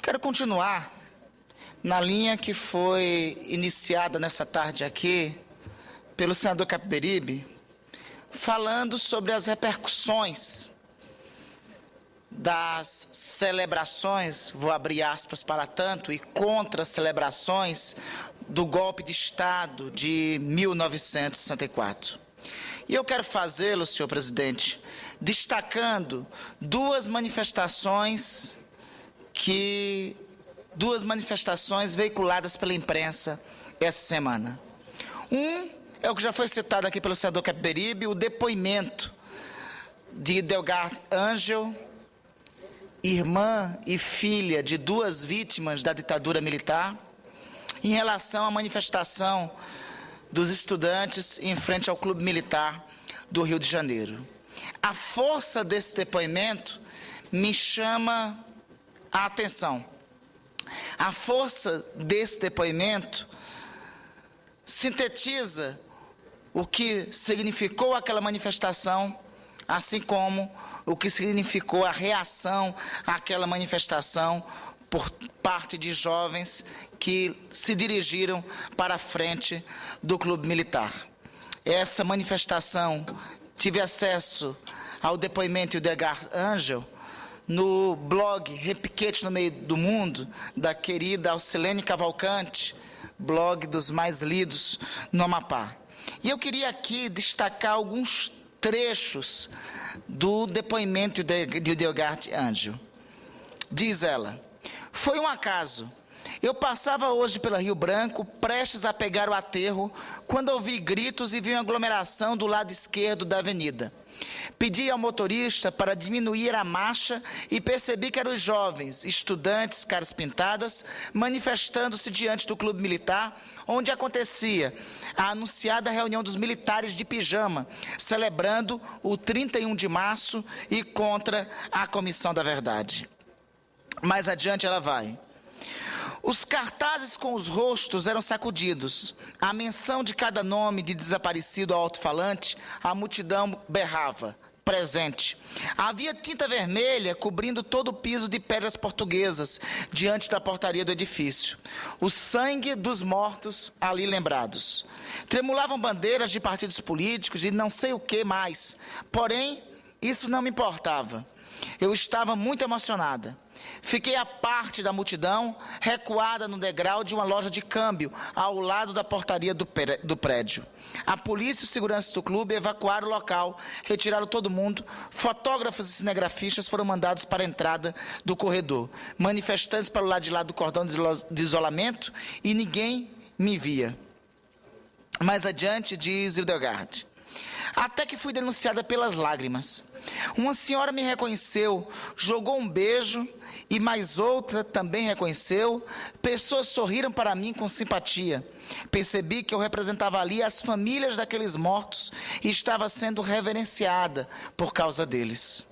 Quero continuar na linha que foi iniciada nessa tarde aqui pelo senador Capiberibe, falando sobre as repercussões das celebrações, vou abrir aspas para tanto, e contra as celebrações do golpe de Estado de 1964. E eu quero fazê-lo, senhor presidente, destacando duas manifestações veiculadas pela imprensa essa semana. É o que já foi citado aqui pelo senador Capiberibe, o depoimento de Idelgarde Ângel, irmã e filha de duas vítimas da ditadura militar, em relação à manifestação dos estudantes em frente ao Clube Militar do Rio de Janeiro. A força desse depoimento me chama a atenção. A força desse depoimento sintetiza o que significou aquela manifestação, assim como o que significou a reação àquela manifestação por parte de jovens que se dirigiram para a frente do Clube Militar. Essa manifestação, tive acesso ao depoimento de Idelgarde Ângel no blog Repiquete no Meio do Mundo, da querida Alcilene Cavalcante, blog dos mais lidos no Amapá. E eu queria aqui destacar alguns trechos do depoimento de Idelgarde Ângel. Diz ela: foi um acaso. Eu passava hoje pela Rio Branco, prestes a pegar o aterro, quando ouvi gritos e vi uma aglomeração do lado esquerdo da avenida. Pedi ao motorista para diminuir a marcha e percebi que eram os jovens, estudantes, caras pintadas, manifestando-se diante do Clube Militar, onde acontecia a anunciada reunião dos militares de pijama, celebrando o 31 de março e contra a Comissão da Verdade. Mais adiante ela vai. Os cartazes com os rostos eram sacudidos. A menção de cada nome de desaparecido ao alto-falante, a multidão berrava: presente. Havia tinta vermelha cobrindo todo o piso de pedras portuguesas diante da portaria do edifício. O sangue dos mortos ali lembrados. Tremulavam bandeiras de partidos políticos e não sei o que mais. Porém, isso não me importava. Eu estava muito emocionada. Fiquei à parte da multidão, recuada no degrau de uma loja de câmbio, ao lado da portaria do prédio. A polícia e os seguranças do clube evacuaram o local, retiraram todo mundo. Fotógrafos e cinegrafistas foram mandados para a entrada do corredor. Manifestantes para o lado de lá do cordão de isolamento, e ninguém me via. Mais adiante, diz Idelgarde: até que fui denunciada pelas lágrimas. Uma senhora me reconheceu, jogou um beijo, e mais outra também reconheceu. Pessoas sorriram para mim com simpatia. Percebi que eu representava ali as famílias daqueles mortos e estava sendo reverenciada por causa deles.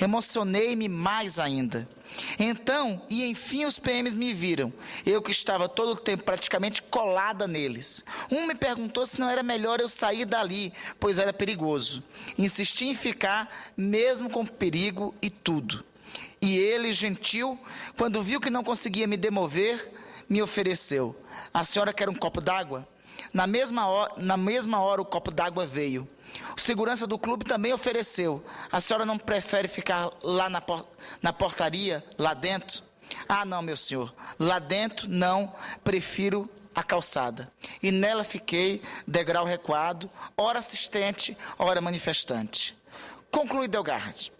Emocionei-me mais ainda. Então, e enfim, os PMs me viram, eu que estava todo o tempo praticamente colada neles. Um me perguntou se não era melhor eu sair dali, pois era perigoso. Insisti em ficar, mesmo com perigo e tudo. E ele, gentil, quando viu que não conseguia me demover, me ofereceu: a senhora quer um copo d'água? Na mesma hora o copo d'água veio. O segurança do clube também ofereceu: a senhora não prefere ficar lá na portaria, lá dentro? Ah, não, meu senhor, lá dentro não, prefiro a calçada. E nela fiquei, degrau recuado, ora assistente, ora manifestante. Conclui Idelgarde: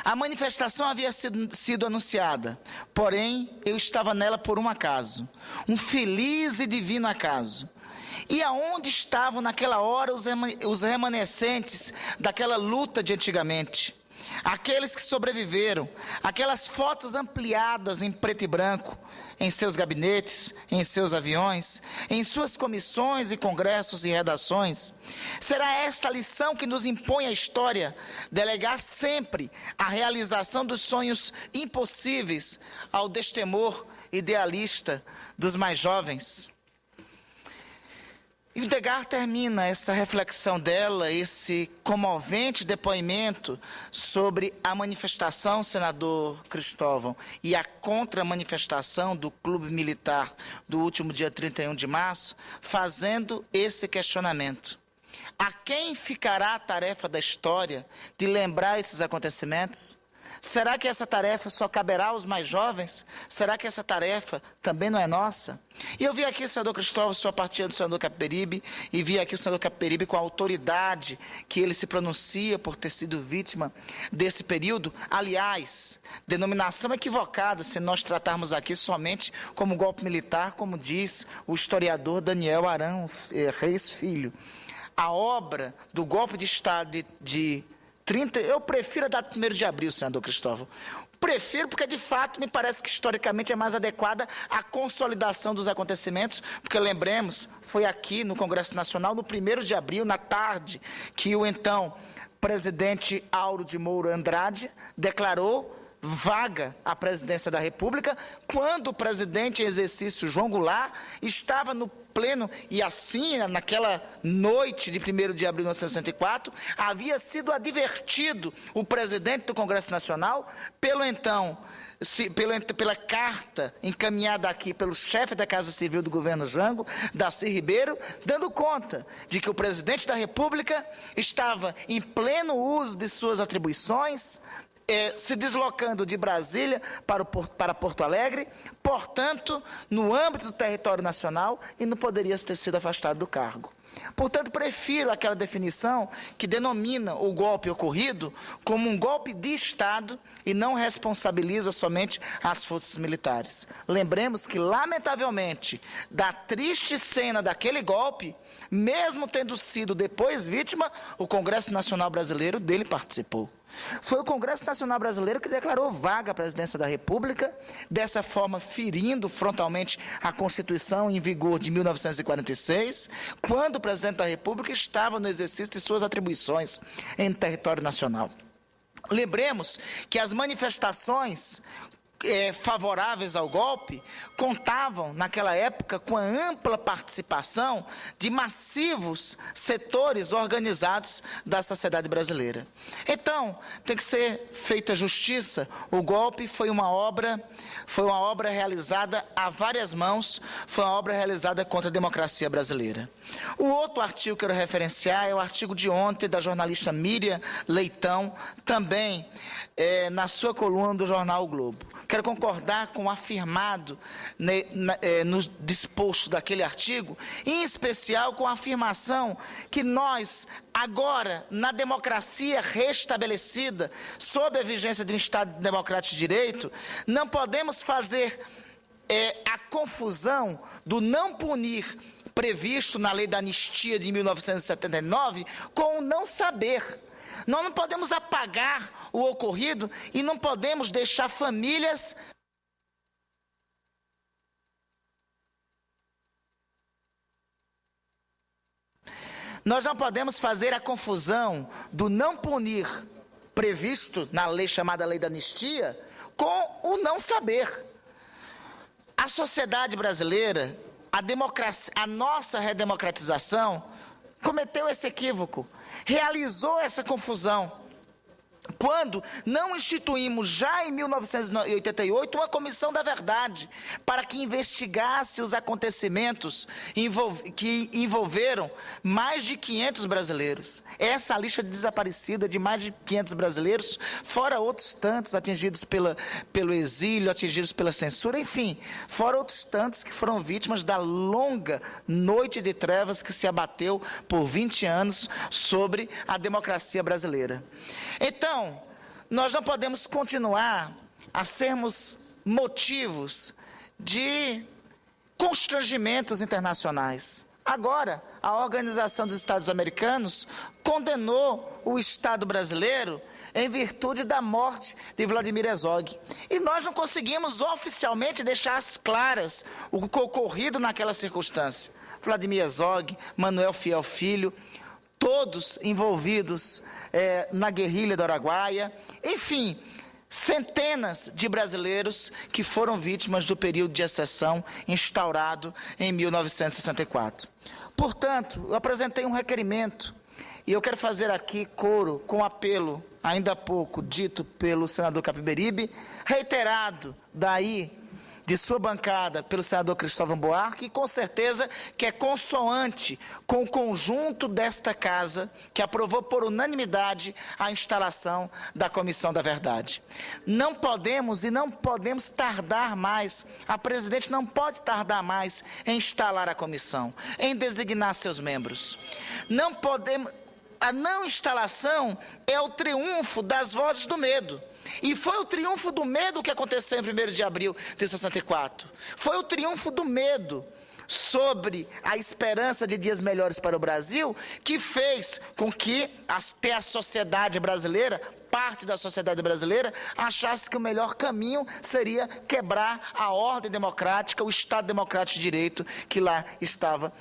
a manifestação havia sido anunciada, porém eu estava nela por um acaso, um feliz e divino acaso. E aonde estavam naquela hora os remanescentes daquela luta de antigamente? Aqueles que sobreviveram, aquelas fotos ampliadas em preto e branco, em seus gabinetes, em seus aviões, em suas comissões e congressos e redações. Será esta a lição que nos impõe a história, delegar sempre a realização dos sonhos impossíveis ao destemor idealista dos mais jovens? E Edgar termina essa reflexão dela, esse comovente depoimento sobre a manifestação, senador Cristóvão, e a contra-manifestação do Clube Militar do último dia 31 de março, fazendo esse questionamento. A quem ficará a tarefa da história de lembrar esses acontecimentos? Será que essa tarefa só caberá aos mais jovens? Será que essa tarefa também não é nossa? E eu vi aqui o senador Cristóvão, sua partilha do senador Capiberibe, e vi aqui o senador Capiberibe com a autoridade que ele se pronuncia por ter sido vítima desse período. Aliás, denominação equivocada se nós tratarmos aqui somente como golpe militar, como diz o historiador Daniel Arão Reis Filho. A obra do golpe de Estado de 30, eu prefiro a data 1º de abril, senador Cristóvão. Prefiro porque, de fato, me parece que historicamente é mais adequada à consolidação dos acontecimentos, porque, lembremos, foi aqui no Congresso Nacional, no 1º de abril, na tarde, que o então presidente Auro de Moura Andrade declarou vaga à presidência da República, quando o presidente em exercício João Goulart estava no pleno, e assim, naquela noite de 1º de abril de 1964, havia sido advertido o presidente do Congresso Nacional pela carta encaminhada aqui pelo chefe da Casa Civil do governo Jango, Darcy Ribeiro, dando conta de que o presidente da República estava em pleno uso de suas atribuições, se deslocando de Brasília para Porto Alegre, portanto, no âmbito do território nacional, e não poderia ter sido afastado do cargo. Portanto, prefiro aquela definição que denomina o golpe ocorrido como um golpe de Estado e não responsabiliza somente as forças militares. Lembremos que, lamentavelmente, da triste cena daquele golpe, mesmo tendo sido depois vítima, o Congresso Nacional Brasileiro dele participou. Foi o Congresso Nacional Brasileiro que declarou vaga à presidência da República, dessa forma ferindo frontalmente a Constituição em vigor de 1946, quando o presidente da República estava no exercício de suas atribuições em território nacional. Lembremos que as manifestações favoráveis ao golpe contavam, naquela época, com a ampla participação de massivos setores organizados da sociedade brasileira. Então, tem que ser feita justiça. O golpe foi uma obra realizada a várias mãos, foi uma obra realizada contra a democracia brasileira. O outro artigo que eu quero referenciar é o artigo de ontem da jornalista Miriam Leitão, também na sua coluna do jornal O Globo. Quero concordar com o afirmado no disposto daquele artigo, em especial com a afirmação que nós, agora, na democracia restabelecida, sob a vigência de um Estado democrático de direito, não podemos fazer a confusão do não punir previsto na lei da anistia de 1979 com o não saber. Nós não podemos apagar o ocorrido e não podemos deixar famílias Nós não podemos fazer a confusão do não punir previsto na lei chamada Lei da Anistia com o não saber. A sociedade brasileira, a nossa redemocratização, cometeu esse equívoco, realizou essa confusão, quando não instituímos já em 1988 uma comissão da verdade para que investigasse os acontecimentos que envolveram mais de 500 brasileiros. Essa lista de desaparecida de mais de 500 brasileiros, fora outros tantos atingidos pelo exílio, atingidos pela censura, enfim, fora outros tantos que foram vítimas da longa noite de trevas que se abateu por 20 anos sobre a democracia brasileira. Então, nós não podemos continuar a sermos motivos de constrangimentos internacionais. Agora, a Organização dos Estados Americanos condenou o Estado brasileiro em virtude da morte de Vladimir Herzog. E nós não conseguimos oficialmente deixar as claras o ocorrido naquela circunstância. Vladimir Herzog, Manuel Fiel Filho, todos envolvidos na guerrilha do Araguaia, enfim, centenas de brasileiros que foram vítimas do período de exceção instaurado em 1964. Portanto, eu apresentei um requerimento e eu quero fazer aqui coro com o apelo, ainda há pouco, dito pelo senador Capiberibe, reiterado daí de sua bancada pelo senador Cristóvão Buarque, e com certeza que é consoante com o conjunto desta casa, que aprovou por unanimidade a instalação da Comissão da Verdade. Não podemos tardar mais, a presidente não pode tardar mais em instalar a comissão, em designar seus membros. Não podemos... A não instalação é o triunfo das vozes do medo. E foi o triunfo do medo que aconteceu em 1º de abril de 64. Foi o triunfo do medo sobre a esperança de dias melhores para o Brasil que fez com que até a sociedade brasileira, parte da sociedade brasileira, achasse que o melhor caminho seria quebrar a ordem democrática, o Estado Democrático de Direito que lá estava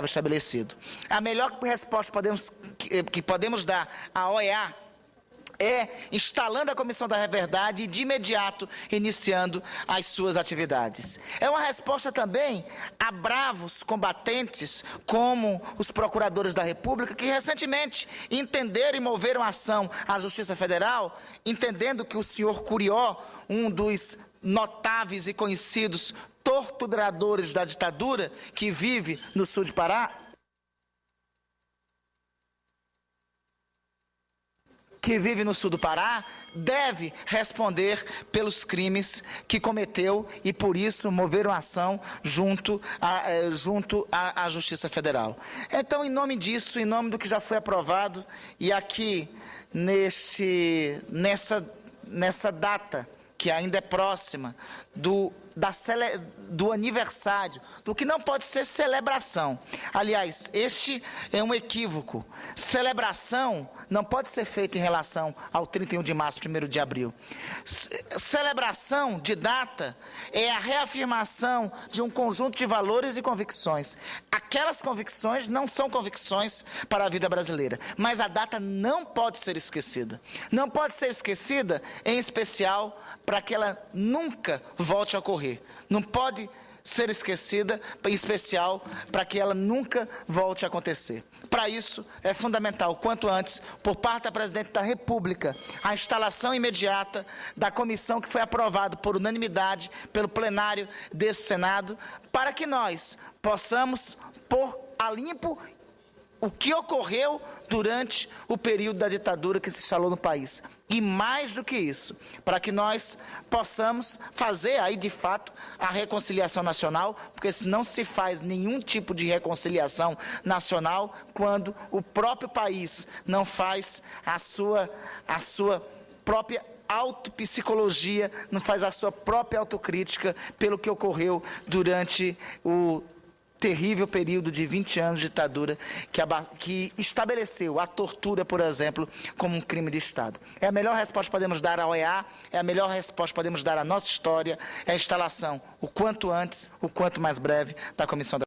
estabelecido. A melhor resposta que podemos dar à OEA é instalando a Comissão da Verdade e de imediato iniciando as suas atividades. É uma resposta também a bravos combatentes como os procuradores da República que recentemente entenderam e moveram ação à Justiça Federal, entendendo que o senhor Curió, um dos notáveis e conhecidos torturadores da ditadura que vive no sul do Pará, deve responder pelos crimes que cometeu e, por isso, moveram ação junto à Justiça Federal. Então, em nome disso, em nome do que já foi aprovado, e aqui nessa data, que ainda é próxima, do aniversário, do que não pode ser celebração. Aliás, este é um equívoco. Celebração não pode ser feita em relação ao 31 de março, 1º de abril. Celebração de data é a reafirmação de um conjunto de valores e convicções. Aquelas convicções não são convicções para a vida brasileira, mas a data não pode ser esquecida. Não pode ser esquecida, em especial, para que ela nunca volte a ocorrer. Não pode ser esquecida, em especial, para que ela nunca volte a acontecer. Para isso, é fundamental, quanto antes, por parte da Presidente da República, a instalação imediata da comissão que foi aprovada por unanimidade pelo plenário desse Senado, para que nós possamos pôr a limpo o que ocorreu durante o período da ditadura que se instalou no país. E mais do que isso, para que nós possamos fazer aí, de fato, a reconciliação nacional, porque não se faz nenhum tipo de reconciliação nacional quando o próprio país não faz a sua própria autopsicologia, não faz a sua própria autocrítica pelo que ocorreu durante o terrível período de 20 anos de ditadura que estabeleceu a tortura, por exemplo, como um crime de Estado. É a melhor resposta que podemos dar à OEA, é a melhor resposta que podemos dar à nossa história, é a instalação, o quanto antes, o quanto mais breve, da Comissão da